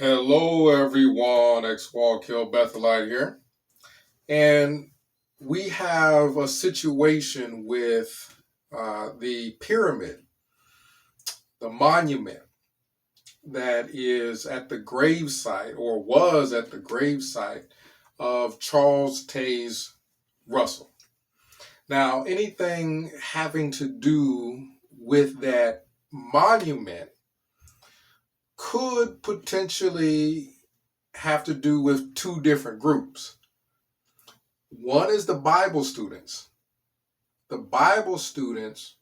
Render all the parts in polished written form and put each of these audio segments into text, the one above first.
Hello, everyone. X-Wall Kill Bethelite here. And we have a situation with the pyramid, the monument that is at the gravesite or was at the gravesite of Charles Taze Russell. Now, anything having to do with that monument could potentially have to do with two different groups. One is the Bible students. The Bible students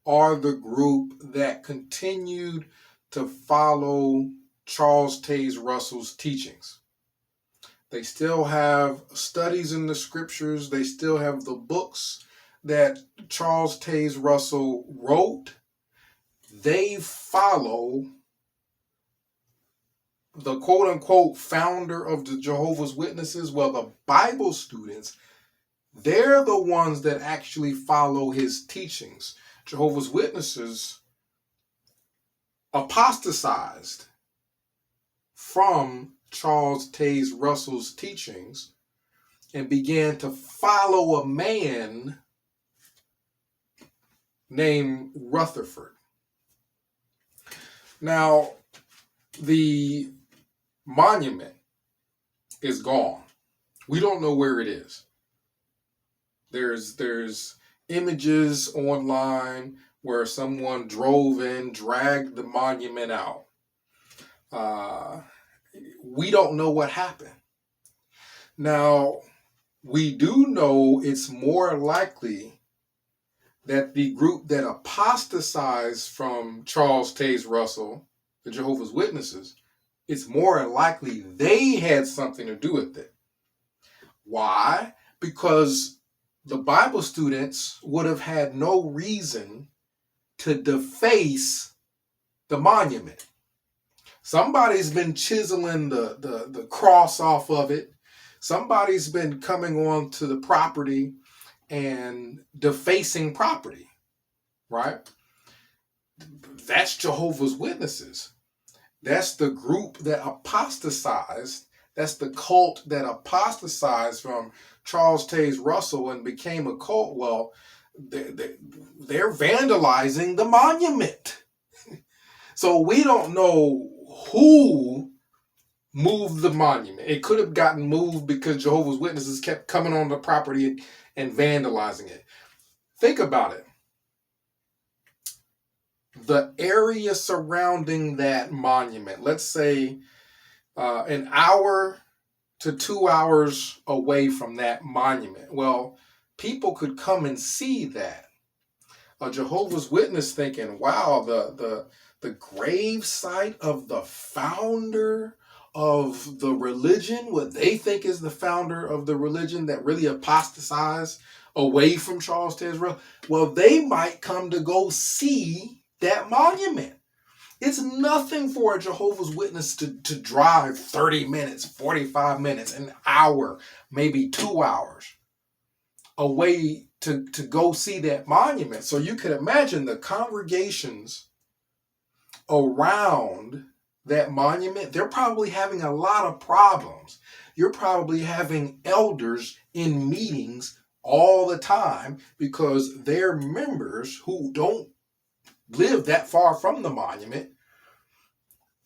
are the group that continued to follow Charles Taze Russell's teachings. They still have studies in the scriptures. They still have the books that Charles Taze Russell wrote. They follow the quote-unquote founder of the Jehovah's Witnesses. Well, the Bible students, they're the ones that actually follow his teachings. Jehovah's Witnesses apostatized from Charles Taze Russell's teachings and began to follow a man named Rutherford. Now, the monument is gone. We don't know where it is. There's images online where someone drove in, dragged the monument out. We don't know what happened. Now, we do know it's more likely that the group that apostatized from Charles Taze Russell, the Jehovah's Witnesses, it's more likely they had something to do with it. Why? Because the Bible students would have had no reason to deface the monument. Somebody's been chiseling the cross off of it. Somebody's been coming on to the property and defacing property, right? That's Jehovah's Witnesses. That's the group that apostatized. That's the cult that apostatized from Charles Taze Russell and became a cult. Well, they're vandalizing the monument. So we don't know who moved the monument. It could have gotten moved because Jehovah's Witnesses kept coming on the property and vandalizing it. Think about it. The area surrounding that monument, let's say an hour to 2 hours away from that monument. Well, people could come and see that. A Jehovah's Witness thinking, wow, the grave site of the founder of the religion, what they think is the founder of the religion that really apostatized away from Charles Taze Russell, well, they might come to go see that monument. It's nothing for a Jehovah's Witness to drive 30 minutes, 45 minutes, an hour, maybe 2 hours away to go see that monument. So you could imagine the congregations around that monument, they're probably having a lot of problems. You're probably having elders in meetings all the time because their members who don't live that far from the monument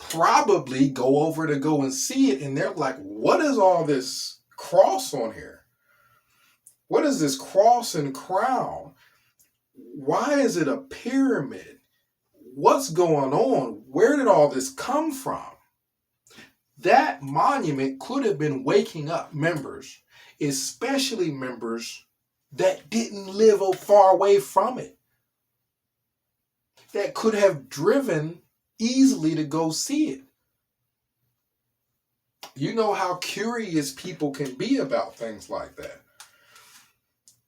probably go over to go and see it, and they're like, what is all this cross on here? What is this cross and crown? Why is it a pyramid? What's going on? Where did all this come from? That monument could have been waking up members, especially members that didn't live far away from it, that could have driven easily to go see it. You know how curious people can be about things like that,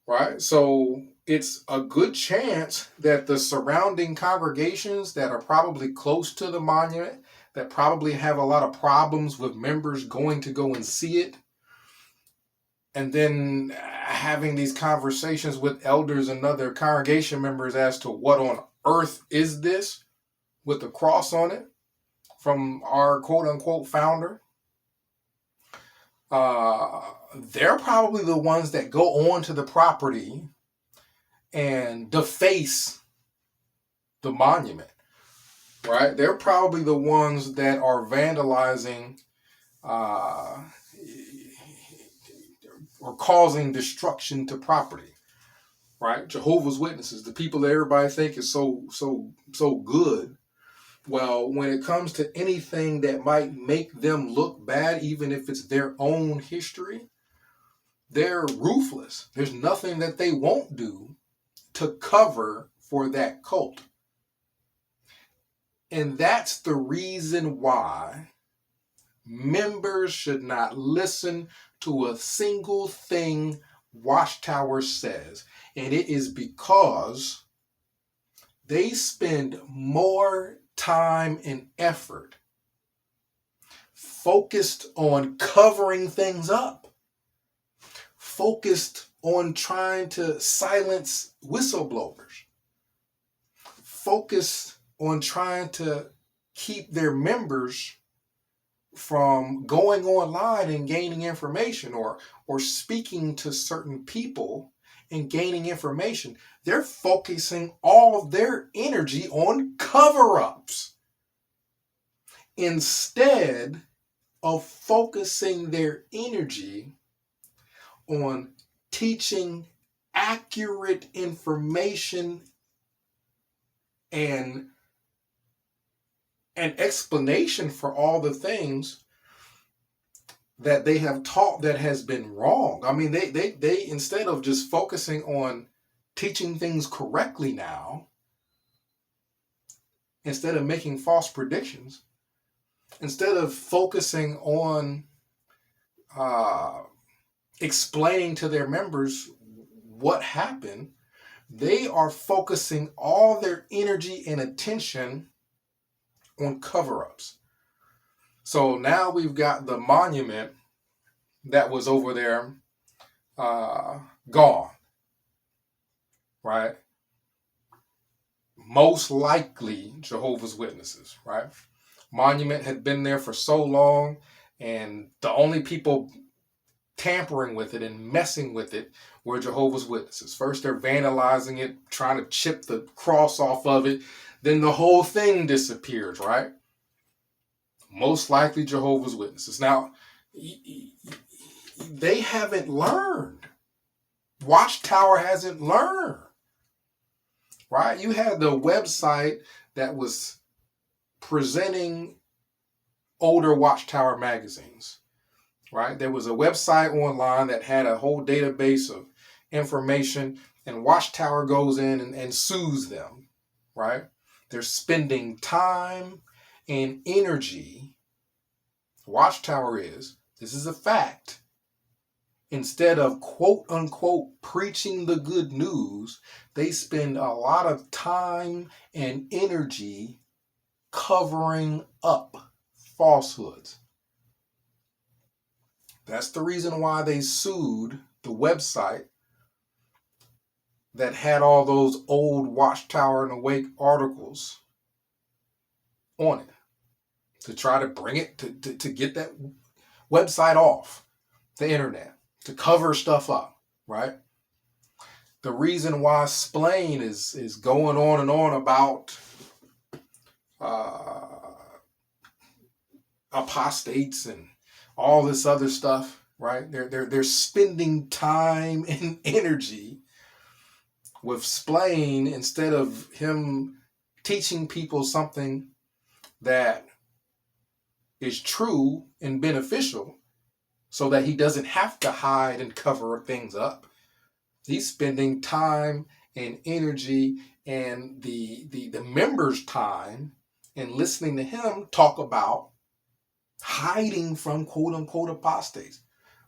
right? So it's a good chance that the surrounding congregations that are probably close to the monument, that probably have a lot of problems with members going to go and see it, and then having these conversations with elders and other congregation members as to what on earth is this with the cross on it. from our quote unquote founder, they're probably the ones that go onto the property and deface the monument, right? They're probably the ones that are vandalizing or causing destruction to property, right? Jehovah's Witnesses, the people that everybody think is so good. Well, when it comes to anything that might make them look bad, even if it's their own history, they're ruthless. There's nothing that they won't do to cover for that cult. And that's the reason why members should not listen to a single thing Watchtower says. And it is because they spend more time and effort focused on covering things up, focused on trying to silence whistleblowers, focused on trying to keep their members from going online and gaining information, or speaking to certain people and gaining information. They're focusing all of their energy on cover-ups instead of focusing their energy on teaching accurate information and an explanation for all the things that they have taught that has been wrong. I mean, they instead of just focusing on teaching things correctly now, instead of making false predictions, instead of focusing on explaining to their members what happened, they are focusing all their energy and attention on cover-ups. So now we've got the monument that was over there gone, right? Most likely Jehovah's Witnesses, right? Monument had been there for so long, and the only people tampering with it and messing with it were Jehovah's Witnesses. First they're vandalizing it, trying to chip the cross off of it. Then the whole thing disappears, right? Most likely Jehovah's Witnesses. Now, they haven't learned. Watchtower hasn't learned, right? You had the website that was presenting older Watchtower magazines, right? There was a website online that had a whole database of information, and Watchtower goes in and sues them, right? They're spending time and energy. Watchtower this is a fact. Instead of quote unquote preaching the good news, they spend a lot of time and energy covering up falsehoods. That's the reason why they sued the website that had all those old Watchtower and Awake articles on it, to try to bring it to get that website off the internet, to cover stuff up, right? The reason why Splain is going on and on about apostates and all this other stuff, right? They're spending time and energy with Splain instead of him teaching people something that is true and beneficial, so that he doesn't have to hide and cover things up. He's spending time and energy and the members' time and listening to him talk about hiding from quote unquote apostates,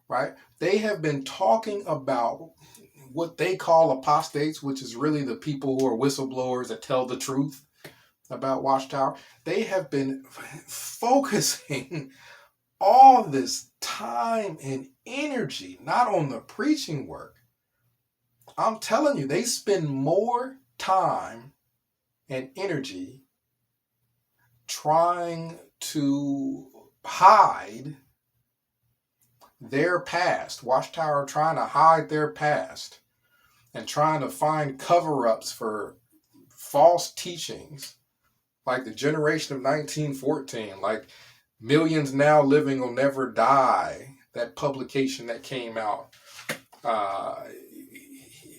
right? They have been talking about what they call apostates, which is really the people who are whistleblowers that tell the truth about Watchtower. They have been focusing all this time and energy not on the preaching work. I'm telling you, they spend more time and energy trying to hide their past. Watchtower trying to hide their past and trying to find cover-ups for false teachings, like the generation of 1914, like Millions Now Living Will Never Die, that publication that came out.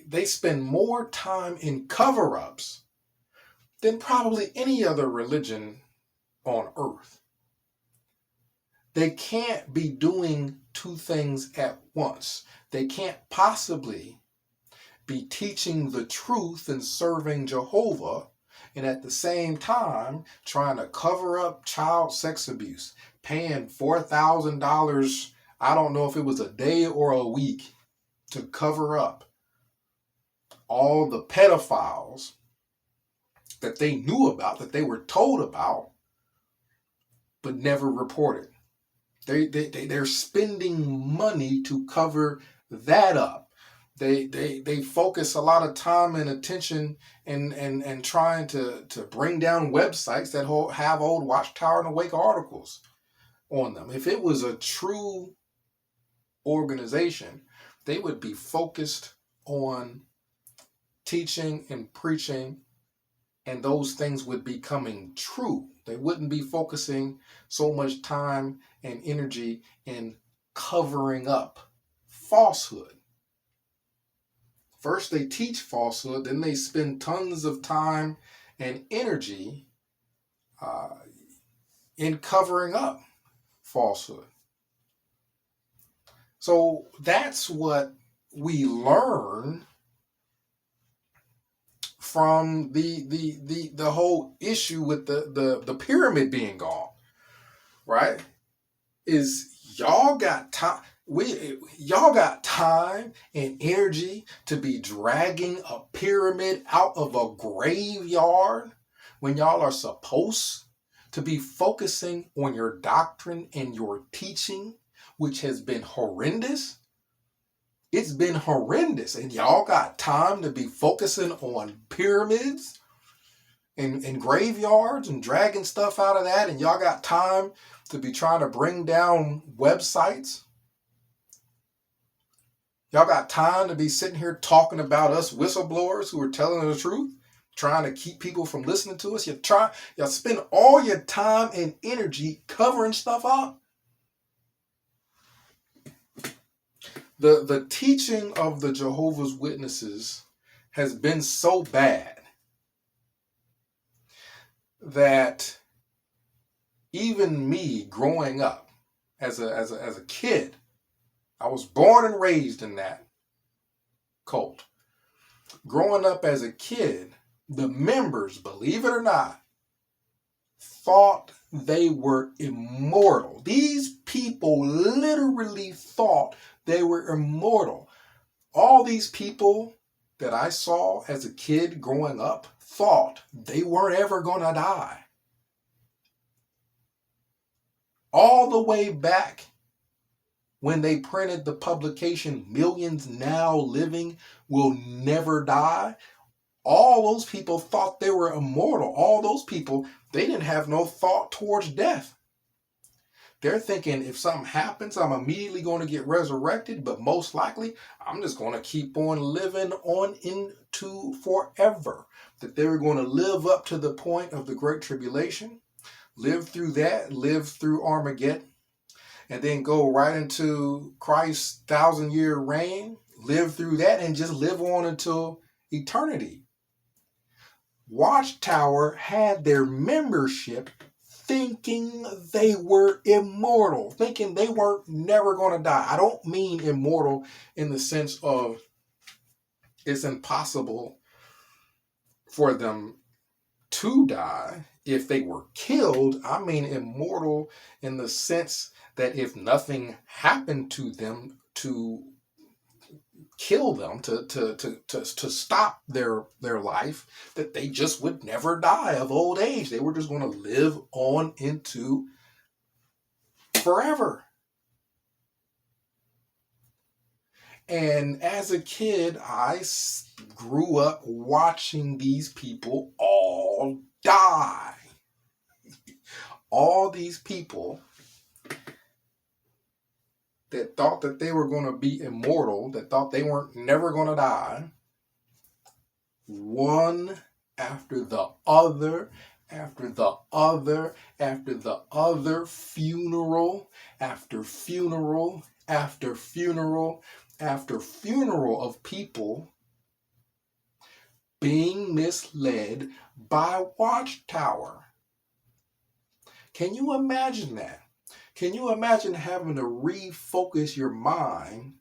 They spend more time in cover-ups than probably any other religion on earth. They can't be doing two things at once. They can't possibly be teaching the truth and serving Jehovah and at the same time trying to cover up child sex abuse, paying $4,000, I don't know if it was a day or a week, to cover up all the pedophiles that they knew about, that they were told about, but never reported. They're spending money to cover that up. They focus a lot of time and attention and trying to bring down websites that have old Watchtower and Awake articles on them. If it was a true organization, they would be focused on teaching and preaching, and those things would be coming true. They wouldn't be focusing so much time and energy in covering up falsehood. First, they teach falsehood, then they spend tons of time and energy in covering up falsehood. So that's what we learn from the whole issue with the pyramid being gone, right? Is y'all got time? Y'all got time and energy to be dragging a pyramid out of a graveyard when y'all are supposed to be focusing on your doctrine and your teaching, which has been horrendous? It's been horrendous, and y'all got time to be focusing on pyramids and graveyards and dragging stuff out of that, and y'all got time to be trying to bring down websites. Y'all got time to be sitting here talking about us whistleblowers who are telling the truth, trying to keep people from listening to us. Y'all spend all your time and energy covering stuff up. The teaching of the Jehovah's Witnesses has been so bad that even me growing up as a kid, I was born and raised in that cult. Growing up as a kid, the members, believe it or not, thought they were immortal. These people literally thought they were immortal. All these people that I saw as a kid growing up thought they weren't ever going to die. All the way back when they printed the publication, Millions Now Living Will Never Die, all those people thought they were immortal. All those people, they didn't have no thought towards death. They're thinking if something happens, I'm immediately going to get resurrected, but most likely I'm just going to keep on living on into forever. That they were going to live up to the point of the Great Tribulation, live through that, live through Armageddon, and then go right into Christ's 1,000-year reign, live through that, and just live on until eternity. Watchtower had their membership thinking they were immortal, thinking they weren't never going to die. I don't mean immortal in the sense of it's impossible for them to die if they were killed. I mean immortal in the sense that if nothing happened to them to kill them, to stop their life, that they just would never die of old age. They were just going to live on into forever. And as a kid, I grew up watching these people all die. all these people that thought that they were going to be immortal, that thought they weren't never going to die, one after the other, after the other, after the other, funeral after funeral after funeral after funeral of people being misled by Watchtower. Can you imagine that? Can you imagine having to refocus your mind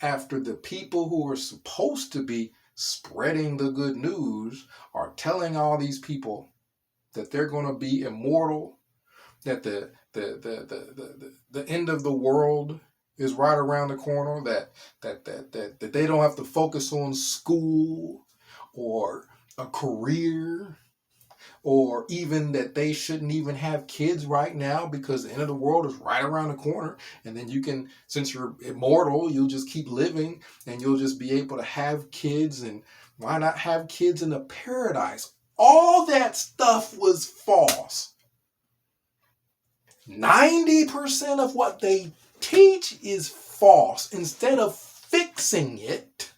after the people who are supposed to be spreading the good news are telling all these people that they're going to be immortal, that the end of the world is right around the corner, that they don't have to focus on school or a career, or even that they shouldn't even have kids right now because the end of the world is right around the corner. And then you can, since you're immortal, you'll just keep living and you'll just be able to have kids. And why not have kids in a paradise? All that stuff was false. 90% of what they teach is false. Instead of fixing it,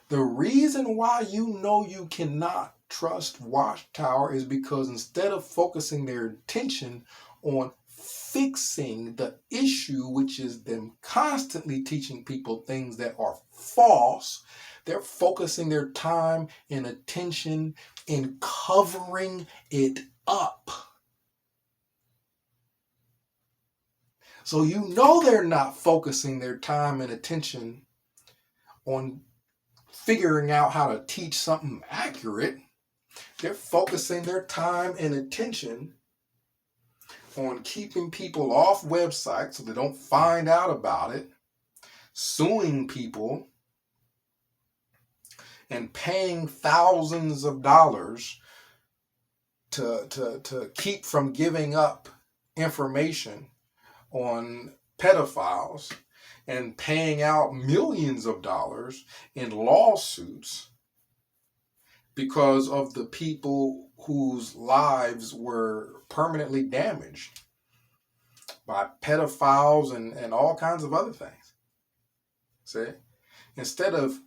the reason why you know you cannot trust Watchtower is because instead of focusing their attention on fixing the issue, which is them constantly teaching people things that are false, they're focusing their time and attention in covering it up. So you know they're not focusing their time and attention on figuring out how to teach something accurate. They're focusing their time and attention on keeping people off websites so they don't find out about it, suing people, and paying thousands of dollars to keep from giving up information on pedophiles, and paying out millions of dollars in lawsuits because of the people whose lives were permanently damaged by pedophiles and all kinds of other things. See? Instead of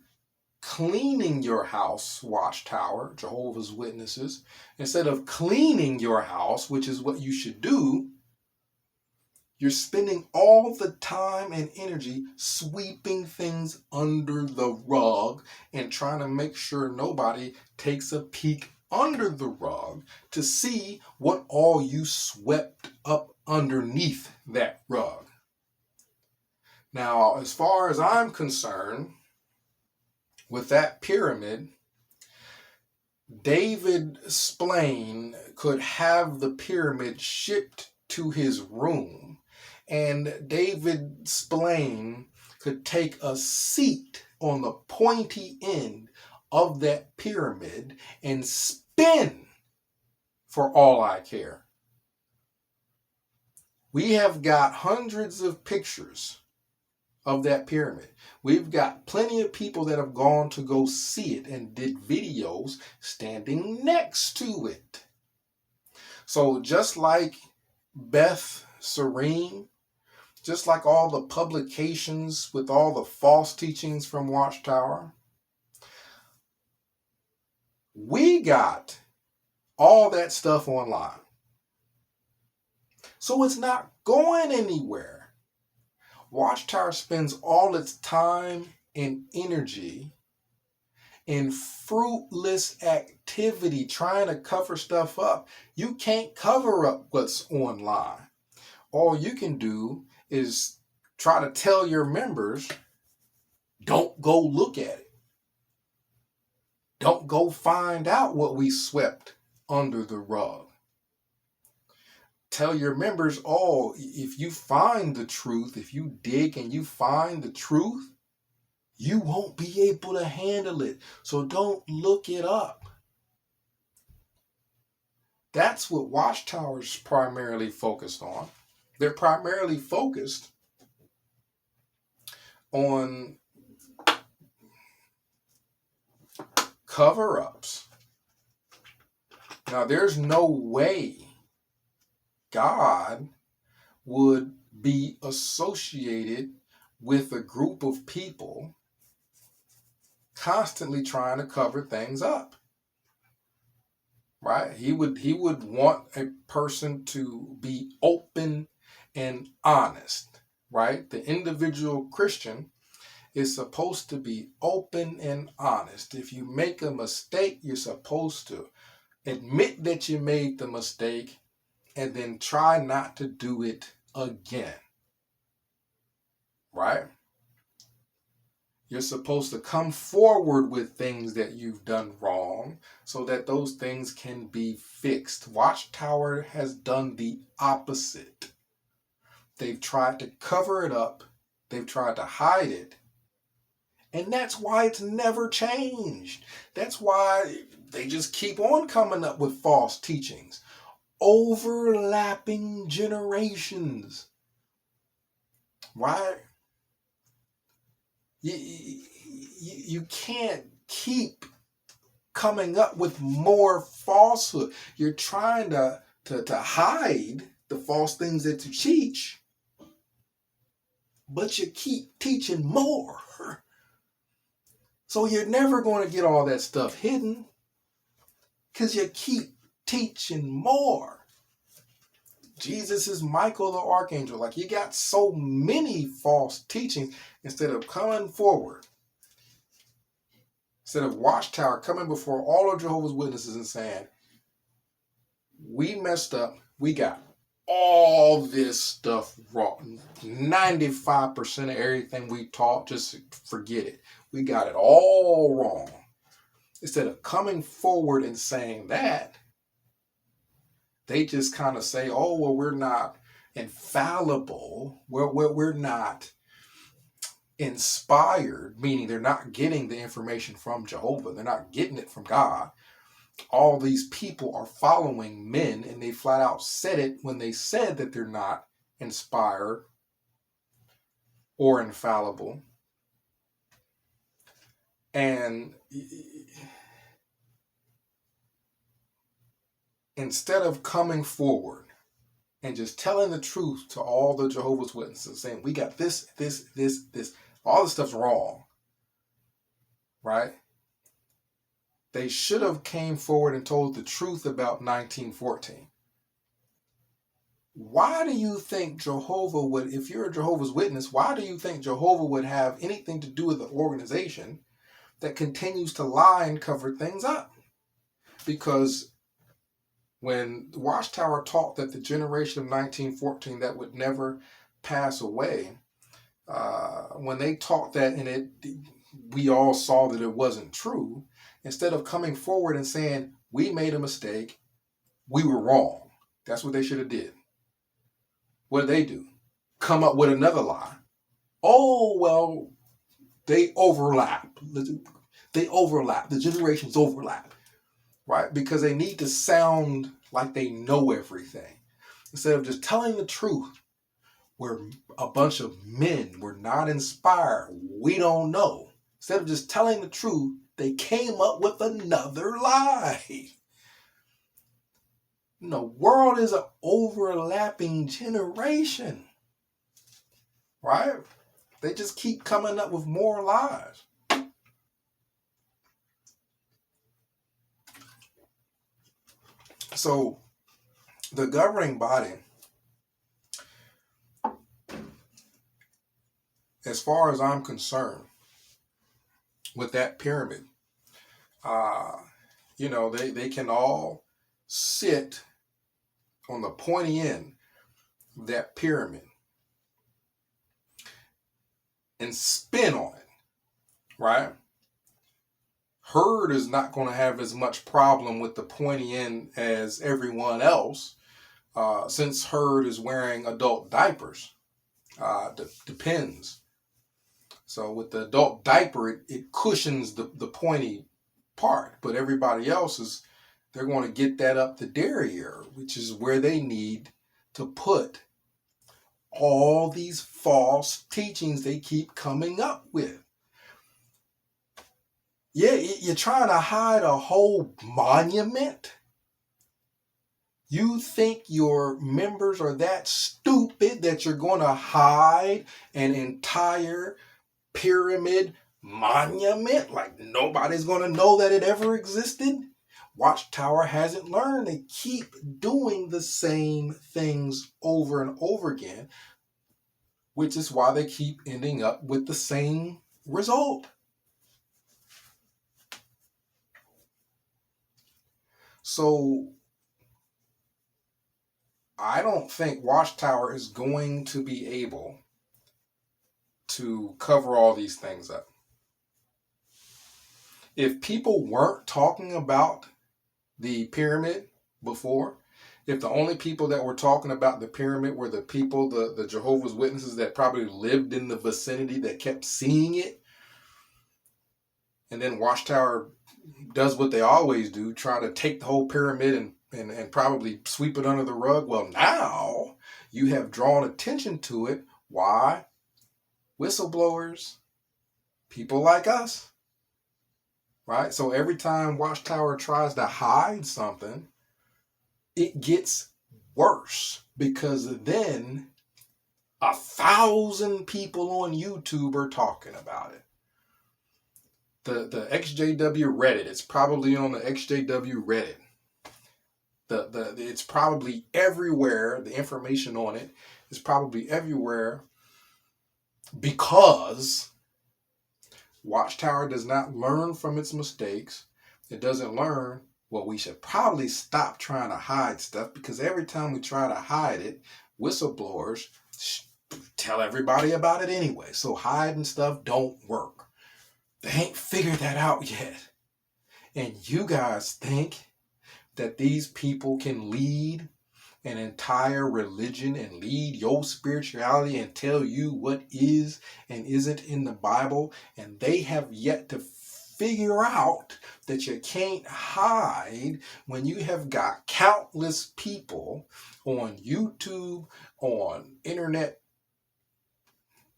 cleaning your house, Watchtower, Jehovah's Witnesses, instead of cleaning your house, which is what you should do, you're spending all the time and energy sweeping things under the rug and trying to make sure nobody takes a peek under the rug to see what all you swept up underneath that rug. Now, as far as I'm concerned, with that pyramid, David Splain could have the pyramid shipped to his room, and David Splain could take a seat on the pointy end of that pyramid and spin for all I care. We have got hundreds of pictures of that pyramid. We've got plenty of people that have gone to go see it and did videos standing next to it. So just like Beth Serene, just like all the publications with all the false teachings from Watchtower, we got all that stuff online. So it's not going anywhere. Watchtower spends all its time and energy in fruitless activity trying to cover stuff up. You can't cover up what's online. All you can do is try to tell your members, don't go look at it. Don't go find out what we swept under the rug. Tell your members, oh, if you find the truth, if you dig and you find the truth, you won't be able to handle it. So don't look it up. That's what Watchtower's primarily focused on. They're primarily focused on cover-ups. Now, there's no way God would be associated with a group of people constantly trying to cover things up. Right? He would want a person to be open and honest, right? The individual Christian is supposed to be open and honest. If you make a mistake, you're supposed to admit that you made the mistake and then try not to do it again. Right? You're supposed to come forward with things that you've done wrong so that those things can be fixed. Watchtower has done the opposite. They've tried to cover it up. They've tried to hide it. And that's why it's never changed. That's why they just keep on coming up with false teachings. Overlapping generations. Right? You can't keep coming up with more falsehood. You're trying to hide the false things that you teach, but you keep teaching more. So you're never going to get all that stuff hidden because you keep teaching more. Jesus is Michael the Archangel. Like, you got so many false teachings. Instead of coming forward, instead of Watchtower coming before all of Jehovah's Witnesses and saying, we messed up, we got all this stuff wrong. 95% of everything we taught, just forget it. We got it all wrong. Instead of coming forward and saying that, they just kind of say, oh, well, we're not infallible. We're not inspired, meaning they're not getting the information from Jehovah. They're not getting it from God. All these people are following men, and they flat out said it when they said that they're not inspired or infallible. And instead of coming forward and just telling the truth to all the Jehovah's Witnesses, saying, we got this, all this stuff's wrong, right? They should have came forward and told the truth about 1914. Why do you think Jehovah would, if you're a Jehovah's Witness, why do you think Jehovah would have anything to do with the organization that continues to lie and cover things up? Because when the Watchtower taught that the generation of 1914 that would never pass away, when they taught that, and we all saw that it wasn't true, instead of coming forward and saying, we made a mistake, we were wrong. That's what they should have did. What did they do? Come up with another lie. Oh, well, they overlap. They overlap. The generations overlap. Right? Because they need to sound like they know everything. Instead of just telling the truth, we're a bunch of men. We're not inspired. We don't know. Instead of just telling the truth, they came up with another lie. The world is an overlapping generation. Right? They just keep coming up with more lies. So, the governing body, as far as I'm concerned, with that pyramid, they can all sit on the pointy end of that pyramid and spin on it, right? Herd is not going to have as much problem with the pointy end as everyone else, since Herd is wearing adult diapers. Depends. So with the adult diaper, it cushions the pointy part, but everybody else they're going to get that up the derriere, which is where they need to put all these false teachings they keep coming up with. Yeah, you're trying to hide a whole monument You think your members are that stupid that you're going to hide an entire pyramid monument? Like nobody's going to know that it ever existed? Watchtower hasn't learned. They keep doing the same things over and over again, which is why they keep ending up with the same result. So I don't think Watchtower is going to be able to cover all these things up. If people weren't talking about the pyramid before, if the only people that were talking about the pyramid were the people, the Jehovah's Witnesses that probably lived in the vicinity that kept seeing it, and then Watchtower does what they always do, try to take the whole pyramid and probably sweep it under the rug. Well, now you have drawn attention to it. Why? Whistleblowers, people like us, right? So every time Watchtower tries to hide something, it gets worse, because then 1,000 people on YouTube are talking about it. The XJW Reddit, it's probably on the XJW Reddit. It's probably everywhere. The information on it is probably everywhere, because Watchtower does not learn from its mistakes. It doesn't learn, well, we should probably stop trying to hide stuff, because every time we try to hide it, whistleblowers tell everybody about it anyway. So hiding stuff don't work. They ain't figured that out yet. And you guys think that these people can lead an entire religion and lead your spirituality and tell you what is and isn't in the Bible, and they have yet to figure out that you can't hide when you have got countless people on YouTube, on internet,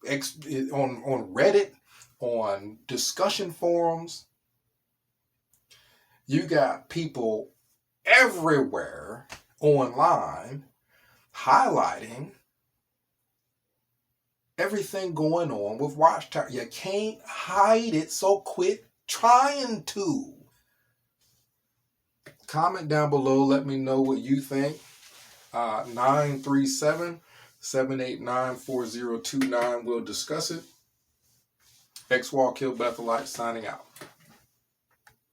on Reddit, on discussion forums. You got people everywhere online highlighting everything going on with Watchtower. You can't hide it, so quit trying to. Comment down below, let me know what you think. 937-789-4029. We'll discuss it. XWall Kill Bethelite signing out.